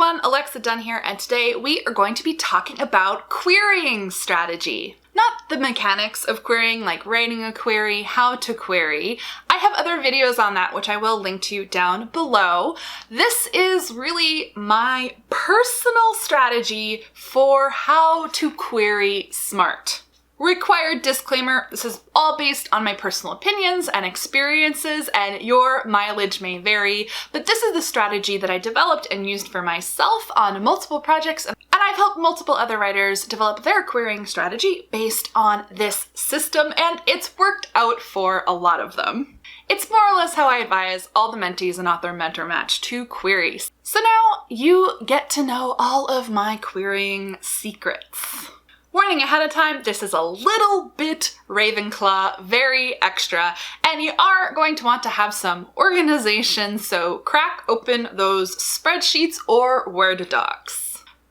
everyone, Alexa Donne here, and today we are going to be talking about querying strategy. Not the mechanics of querying, like writing a query, how to query. I have other videos on that, which I will link to down below. This is really my personal strategy for how to query smart. Required disclaimer, this is all based on my personal opinions and experiences, and your mileage may vary, but this is the strategy that I developed and used for myself on multiple projects, and I've helped multiple other writers develop their querying strategy based on this system, and it's worked out for a lot of them. It's more or less how I advise all the mentees in Author Mentor Match to query. So now you get to know all of my querying secrets. Warning ahead of time, this is a little bit Ravenclaw, very extra, and you are going to want to have some organization, so crack open those spreadsheets or Word docs.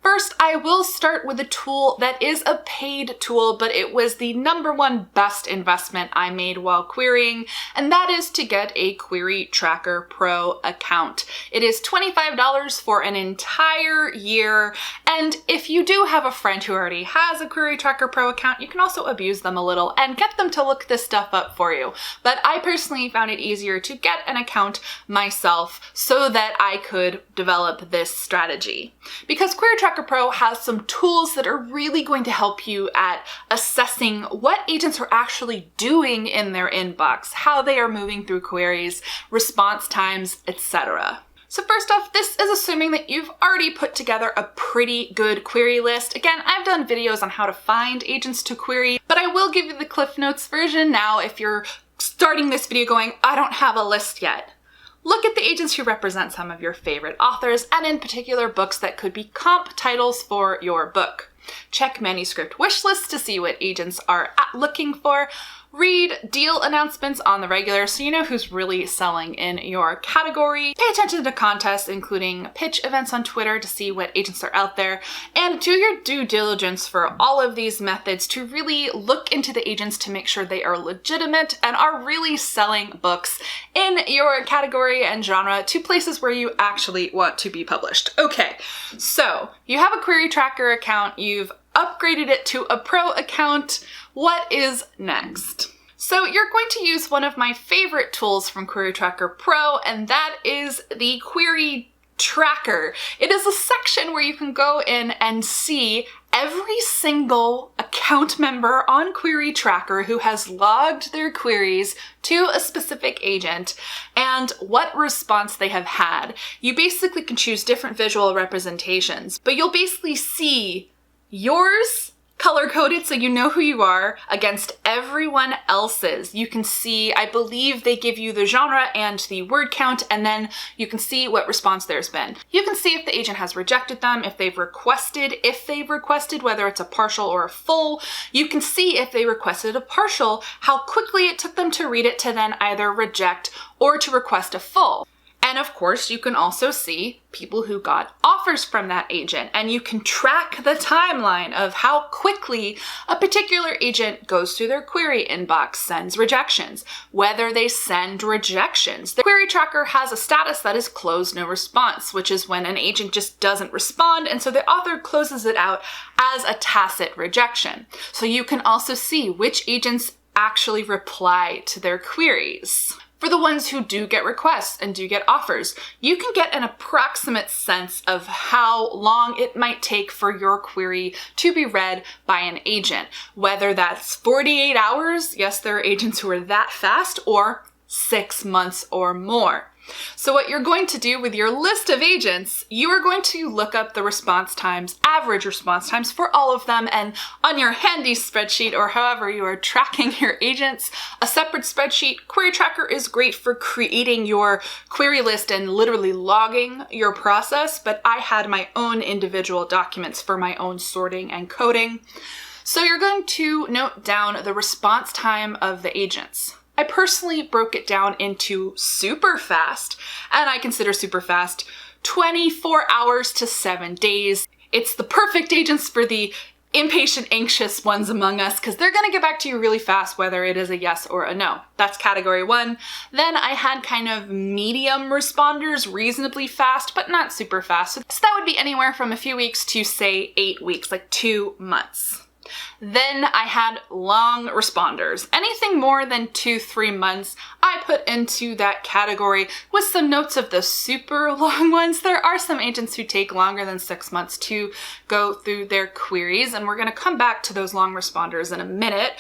First, I will start with a tool that is a paid tool, but it was the #1 best investment I made while querying, and that is to get a Query Tracker Pro account. It is $25 for an entire year, and if you do have a friend who already has a Query Tracker Pro account, you can also abuse them a little and get them to look this stuff up for you. But I personally found it easier to get an account myself so that I could develop this strategy. Because Query Tracker Pro has some tools that are really going to help you at assessing what agents are actually doing in their inbox, how they are moving through queries, response times, etc. So first off, this is assuming that you've already put together a pretty good query list. Again, I've done videos on how to find agents to query, but I will give you the Cliff Notes version now if you're starting this video going, I don't have a list yet. Look at the agents who represent some of your favorite authors, and in particular books that could be comp titles for your book. Check manuscript wish lists to see what agents are looking for. Read deal announcements on the regular so you know who's really selling in your category. Pay attention to contests, including pitch events on Twitter to see what agents are out there. And do your due diligence for all of these methods to really look into the agents to make sure they are legitimate and are really selling books in your category and genre to places where you actually want to be published. Okay, so you have a Query Tracker account, you've upgraded it to a pro account. What is next? So you're going to use one of my favorite tools from Query Tracker Pro, and that is the Query Tracker. It is a section where you can go in and see every single account member on Query Tracker who has logged their queries to a specific agent and what response they have had. You basically can choose different visual representations, but you'll basically see yours color-coded so you know who you are against everyone else's. You can see, I believe they give you the genre and the word count, and then you can see what response there's been. You can see if the agent has rejected them, if they've requested, whether it's a partial or a full. You can see if they requested a partial, how quickly it took them to read it to then either reject or to request a full. And of course, you can also see people who got offers from that agent, and you can track the timeline of how quickly a particular agent goes through their query inbox, sends rejections, whether they send rejections. The Query Tracker has a status that is closed no response, which is when an agent just doesn't respond, and so the author closes it out as a tacit rejection. So you can also see which agents actually reply to their queries. For the ones who do get requests and do get offers, you can get an approximate sense of how long it might take for your query to be read by an agent, whether that's 48 hours, yes, there are agents who are that fast, or 6 months or more. So what you're going to do with your list of agents, you are going to look up the response times, average response times for all of them, and on your handy spreadsheet or however you are tracking your agents, a separate spreadsheet. Query Tracker is great for creating your query list and literally logging your process, but I had my own individual documents for my own sorting and coding. So you're going to note down the response time of the agents. I personally broke it down into super fast, and I consider super fast 24 hours to 7 days. It's the perfect agents for the impatient, anxious ones among us, because they're gonna get back to you really fast, whether it is a yes or a no. That's category 1. Then I had kind of medium responders, reasonably fast, but not super fast. So that would be anywhere from a few weeks to say 8 weeks, like 2 months. Then I had long responders. Anything more than 2-3 months, I put into that category with some notes of the super long ones. There are some agents who take longer than 6 months to go through their queries, and we're gonna come back to those long responders in a minute,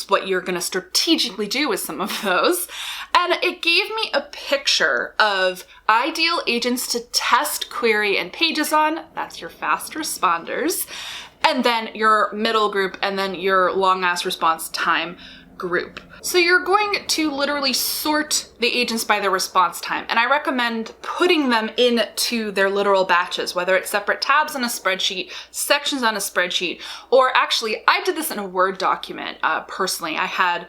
what you're gonna strategically do with some of those. And it gave me a picture of ideal agents to test query and pages on. That's your fast responders. And then your middle group, and then your long ass response time group. So you're going to literally sort the agents by their response time. And I recommend putting them into their literal batches, whether it's separate tabs on a spreadsheet, sections on a spreadsheet, or actually I did this in a Word document. Personally, I had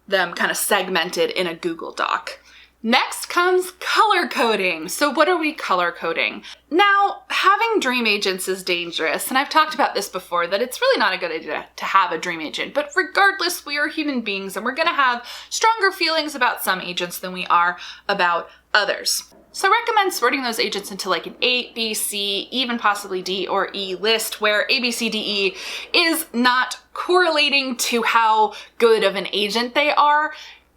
them kind of segmented in a Google Doc. Next comes color coding. So what are we color coding? Now, having dream agents is dangerous, and I've talked about this before, that it's really not a good idea to have a dream agent, but regardless, we are human beings and we're gonna have stronger feelings about some agents than we are about others. So I recommend sorting those agents into like an A, B, C, even possibly D or E list, where A, B, C, D, E is not correlating to how good of an agent they are.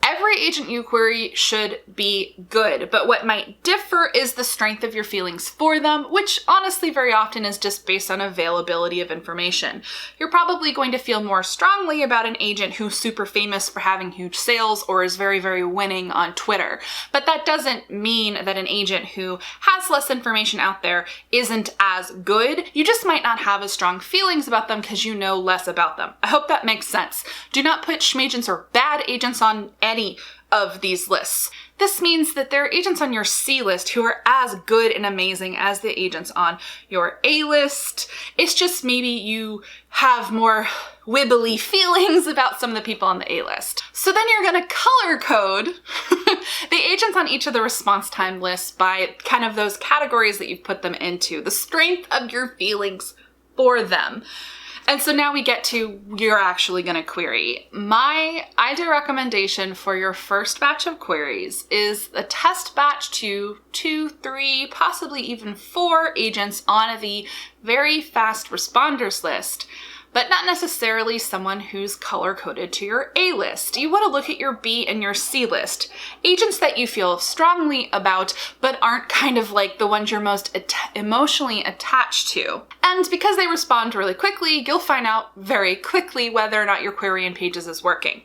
Every agent you query should be good, but what might differ is the strength of your feelings for them, which honestly very often is just based on availability of information. You're probably going to feel more strongly about an agent who's super famous for having huge sales or is very, very winning on Twitter. But that doesn't mean that an agent who has less information out there isn't as good. You just might not have as strong feelings about them because you know less about them. I hope that makes sense. Do not put schmagents or bad agents on any of these lists. This means that there are agents on your C list who are as good and amazing as the agents on your A list. It's just maybe you have more wibbly feelings about some of the people on the A list. So then you're gonna color code the agents on each of the response time lists by kind of those categories that you've put them into, the strength of your feelings for them. And so now we get to you're actually going to query. My ideal recommendation for your first batch of queries is a test batch to 2, 3, possibly even 4 agents on the very fast responders list, but not necessarily someone who's color-coded to your A list. You want to look at your B and your C list. Agents that you feel strongly about, but aren't kind of like the ones you're most emotionally attached to. And because they respond really quickly, you'll find out very quickly whether or not your query in pages is working.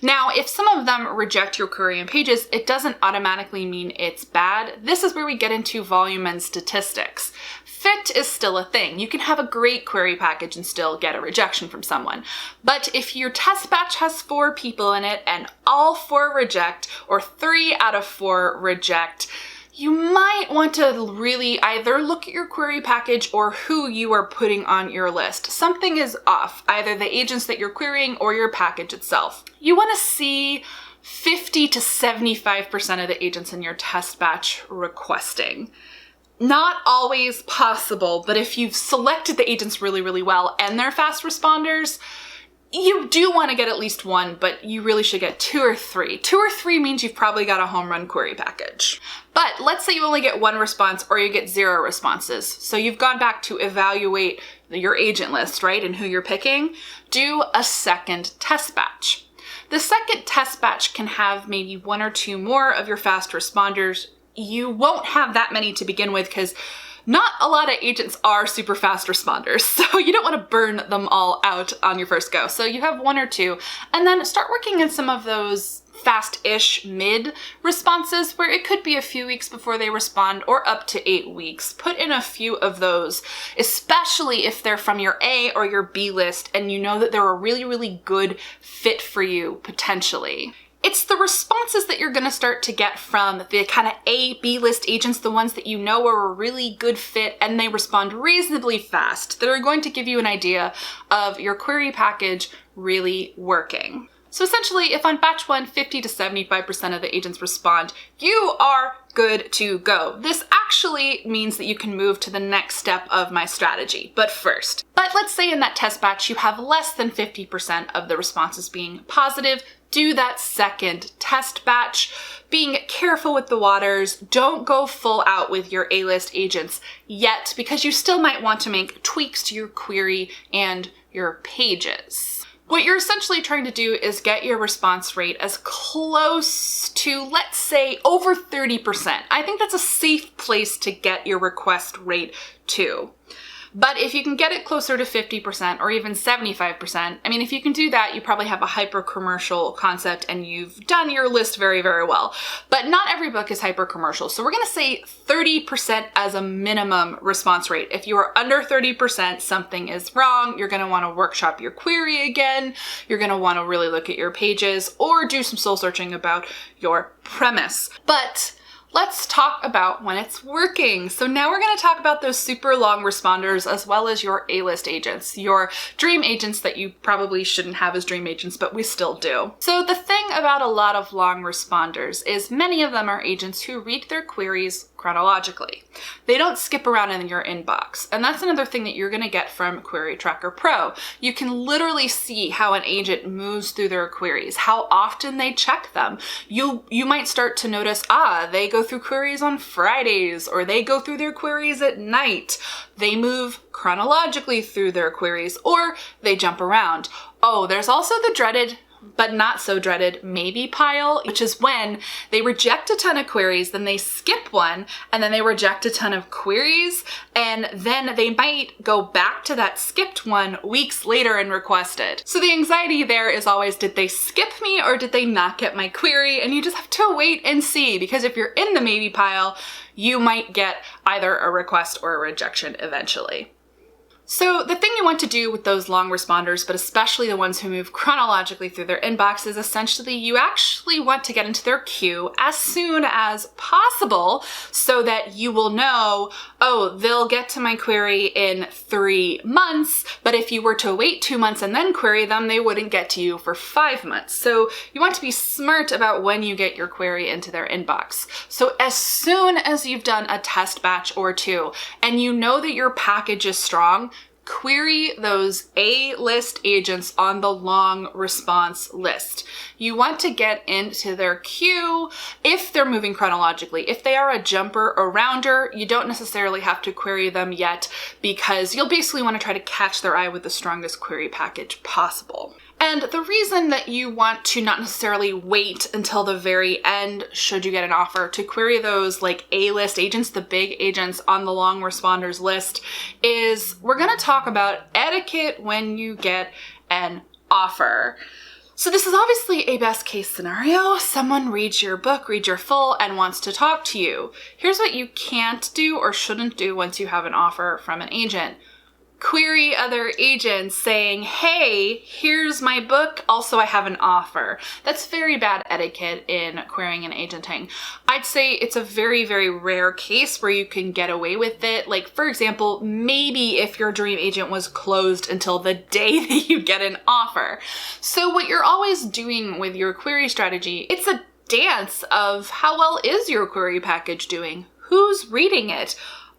Now, if some of them reject your query in pages, it doesn't automatically mean it's bad. This is where we get into volume and statistics. Fit is still a thing. You can have a great query package and still get a rejection from someone. But if your test batch has 4 people in it and all 4 reject, or 3 out of 4 reject, you might want to really either look at your query package or who you are putting on your list. Something is off, either the agents that you're querying or your package itself. You want to see 50 to 75% of the agents in your test batch requesting. Not always possible, but if you've selected the agents really, really well and they're fast responders, you do want to get at least 1, but you really should get 2 or 3. 2 or 3 means you've probably got a home run query package. But let's say you only get 1 response or you get 0 responses. So you've gone back to evaluate your agent list, right, and who you're picking. Do a second test batch. The second test batch can have maybe 1 or 2 more of your fast responders. You won't have that many to begin with because not a lot of agents are super fast responders, so you don't want to burn them all out on your first go. So you have 1 or 2, and then start working in some of those fast-ish mid responses where it could be a few weeks before they respond or up to 8 weeks. Put in a few of those, especially if they're from your A or your B list and you know that they're a really, really good fit for you potentially. It's the responses that you're going to start to get from the kind of A, B list agents, the ones that you know are a really good fit and they respond reasonably fast, that are going to give you an idea of your query package really working. So essentially, if on batch 1, 50 to 75% of the agents respond, you are good to go. This actually means that you can move to the next step of my strategy, but let's say in that test batch you have less than 50% of the responses being positive. Do that second test batch, being careful with the waters. Don't go full out with your A-list agents yet, because you still might want to make tweaks to your query and your pages. What you're essentially trying to do is get your response rate as close to, let's say, over 30%. I think that's a safe place to get your request rate to. But if you can get it closer to 50% or even 75%, I mean, if you can do that, you probably have a hyper-commercial concept and you've done your list very, very well. But not every book is hyper-commercial. So we're gonna say 30% as a minimum response rate. If you are under 30%, something is wrong. You're gonna wanna workshop your query again. You're gonna wanna really look at your pages or do some soul searching about your premise. But let's talk about when it's working. So now we're going to talk about those super long responders as well as your A-list agents, your dream agents that you probably shouldn't have as dream agents, but we still do. So the thing about a lot of long responders is many of them are agents who read their queries chronologically. They don't skip around in your inbox. And that's another thing that you're going to get from Query Tracker Pro. You can literally see how an agent moves through their queries, how often they check them. You might start to notice, they go through queries on Fridays, or they go through their queries at night. They move chronologically through their queries, or they jump around. Oh, there's also the dreaded but not so dreaded maybe pile, which is when they reject a ton of queries, then they skip one, and then they reject a ton of queries, and then they might go back to that skipped one weeks later and request it. So the anxiety there is always, did they skip me or did they not get my query? And you just have to wait and see, because if you're in the maybe pile, you might get either a request or a rejection eventually. So the thing you want to do with those long responders, but especially the ones who move chronologically through their inbox, is essentially you actually want to get into their queue as soon as possible so that you will know, oh, they'll get to my query in 3 months, but if you were to wait 2 months and then query them, they wouldn't get to you for 5 months. So you want to be smart about when you get your query into their inbox. So as soon as you've done a test batch or two and you know that your package is strong, query those A-list agents on the long response list. You want to get into their queue if they're moving chronologically. If they are a jumper or rounder, you don't necessarily have to query them yet, because you'll basically want to try to catch their eye with the strongest query package possible. And the reason that you want to not necessarily wait until the very end, should you get an offer, to query those like A-list agents, the big agents on the long responders list, is we're going to talk about etiquette when you get an offer. So this is obviously a best case scenario. Someone reads your book, reads your full, and wants to talk to you. Here's what you can't do or shouldn't do once you have an offer from an agent. Query other agents saying, hey, here's my book, also I have an offer. That's very bad etiquette in querying and agenting. I'd say it's a very, very rare case where you can get away with it. Like, for example, maybe if your dream agent was closed until the day that you get an offer. So what you're always doing with your query strategy, it's a dance of how well is your query package doing? Who's reading it?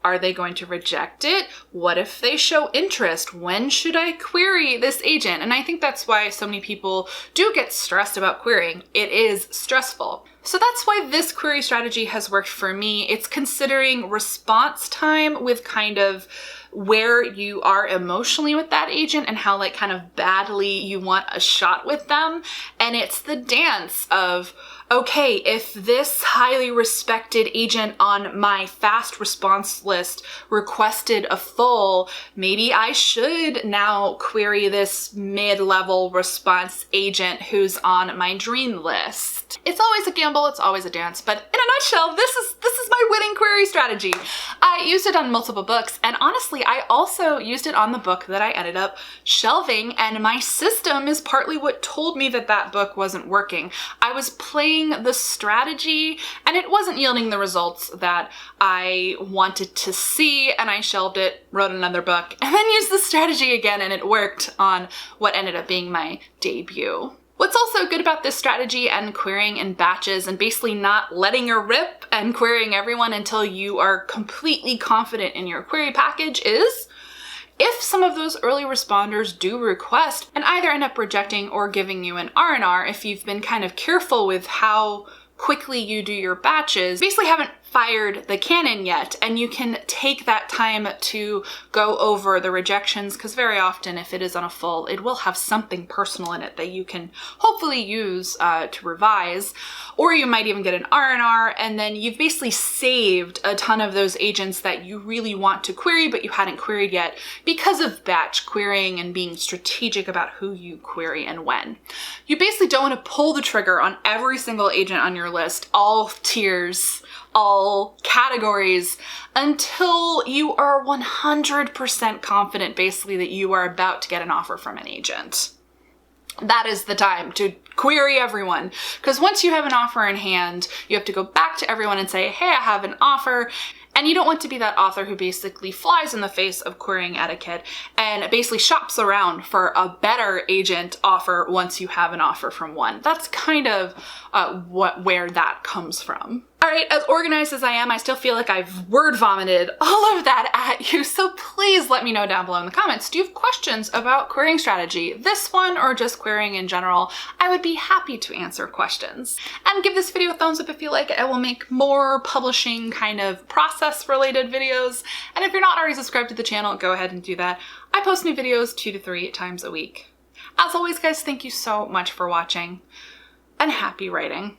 Are they going to reject it? What if they show interest? When should I query this agent? And I think that's why so many people do get stressed about querying. It is stressful. So that's why this query strategy has worked for me. It's considering response time with kind of where you are emotionally with that agent and how like kind of badly you want a shot with them. And it's the dance of, okay, if this highly respected agent on my fast response list requested a full, maybe I should now query this mid-level response agent who's on my dream list. It's always a gamble, it's always a dance, but in a nutshell, this is my winning query strategy. I used it on multiple books, and honestly, I also used it on the book that I ended up shelving, and my system is partly what told me that that book wasn't working. I was playing the strategy and it wasn't yielding the results that I wanted to see, and I shelved it, wrote another book, and then used the strategy again, and it worked on what ended up being my debut. What's also good about this strategy and querying in batches and basically not letting her rip and querying everyone until you are completely confident in your query package is if some of those early responders do request and either end up rejecting or giving you an R&R, if you've been kind of careful with how quickly you do your batches, basically haven't fired the cannon yet, and you can take that time to go over the rejections, because very often if it is on a full, it will have something personal in it that you can hopefully use to revise, or you might even get an R&R, and then you've basically saved a ton of those agents that you really want to query but you hadn't queried yet because of batch querying and being strategic about who you query and when. You basically don't want to pull the trigger on every single agent on your list, all tiers, all categories, until you are 100% confident basically that you are about to get an offer from an agent. That is the time to query everyone, because once you have an offer in hand, you have to go back to everyone and say, hey, I have an offer. And you don't want to be that author who basically flies in the face of querying etiquette and basically shops around for a better agent offer once you have an offer from one. That's kind of where that comes from. All right, as organized as I am, I still feel like I've word vomited all of that at you, so please let me know down below in the comments. Do you have questions about querying strategy? This one or just querying in general? I would be happy to answer questions. And give this video a thumbs up if you like it. I will make more publishing kind of process-related videos. And if you're not already subscribed to the channel, go ahead and do that. I post new videos 2 to 3 times a week. As always, guys, thank you so much for watching, and happy writing.